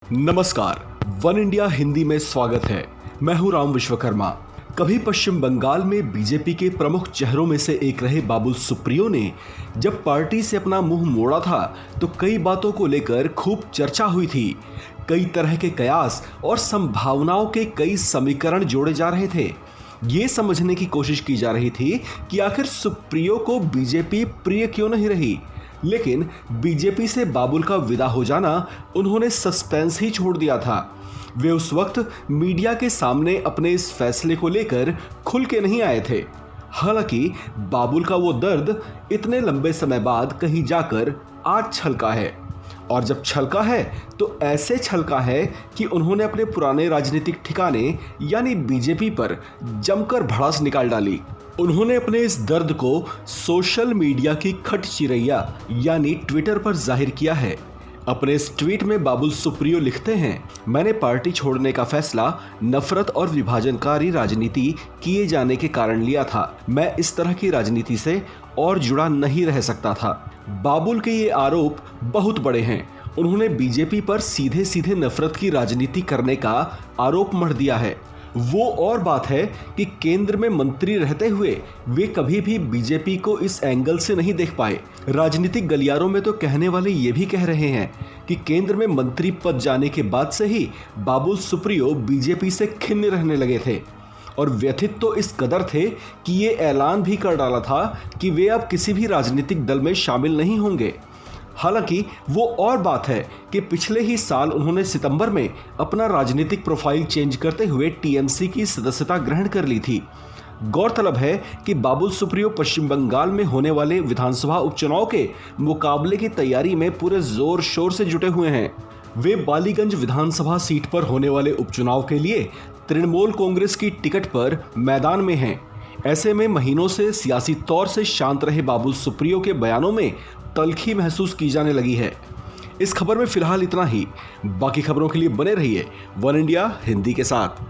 नमस्कार, one India Hindi में स्वागत है। मैं हूं राम विश्वकर्मा। कभी पश्चिम बंगाल में बीजेपी के प्रमुख चेहरों में से एक रहे बाबुल सुप्रियो ने जब पार्टी से अपना मुंह मोड़ा था तो कई बातों को लेकर खूब चर्चा हुई थी। कई तरह के कयास और संभावनाओं के कई समीकरण जोड़े जा रहे थे। ये समझने की कोशिश की जा रही थी कि आखिर सुप्रियो को बीजेपी प्रिय क्यों नहीं रही। लेकिन बीजेपी से बाबुल का विदा हो जाना उन्होंने सस्पेंस ही छोड़ दिया था। वे उस वक्त मीडिया के सामने अपने इस फैसले को लेकर खुल के नहीं आए थे। हालांकि बाबुल का वो दर्द इतने लंबे समय बाद कहीं जाकर आज छलका है, और जब छलका है तो ऐसे छलका है कि उन्होंने अपने पुराने राजनीतिक ठिकाने यानी बीजेपी पर जमकर भड़ास निकाल डाली। उन्होंने अपने इस दर्द को सोशल मीडिया की खट चिरैया यानी ट्विटर पर जाहिर किया है। अपने इस ट्वीट में बाबुल सुप्रियो लिखते हैं, मैंने पार्टी छोड़ने का फैसला नफरत और विभाजनकारी राजनीति किए जाने के कारण लिया था। मैं इस तरह की राजनीति से और जुड़ा नहीं रह सकता था। बाबुल के ये आरोप बहुत बड़े हैं। उन्होंने बीजेपी पर सीधे सीधे नफरत की राजनीति करने का आरोप मढ़ दिया है। वो और बात है कि केंद्र में मंत्री रहते हुए वे कभी भी बीजेपी को इस एंगल से नहीं देख पाए। राजनीतिक गलियारों में तो कहने वाले ये भी कह रहे हैं कि केंद्र में मंत्री पद जाने के बाद से ही बाबुल सुप्रियो बीजेपी से खिन्न रहने लगे थे, और व्यथित तो इस कदर थे कि ये ऐलान भी कर डाला था कि वे अब किसी भी राजनीतिक दल में शामिल नहीं होंगे। हालांकि वो और बात है कि पिछले ही साल उन्होंने सितंबर में अपना राजनीतिक प्रोफाइल चेंज करते हुए टीएमसी की सदस्यता ग्रहण कर ली थी। गौरतलब है कि बाबुल सुप्रियो पश्चिम बंगाल में होने वाले विधानसभा उपचुनाव के मुकाबले की तैयारी में पूरे जोर शोर से जुटे हुए हैं। वे बालीगंज विधानसभा सीट पर होने वाले उपचुनाव के लिए तृणमूल कांग्रेस की टिकट पर मैदान में हैं। ऐसे में महीनों से सियासी तौर से शांत रहे बाबुल सुप्रियो के बयानों में तल्खी महसूस की जाने लगी है। इस खबर में फिलहाल इतना ही। बाकी खबरों के लिए बने रहिए वन इंडिया हिंदी के साथ।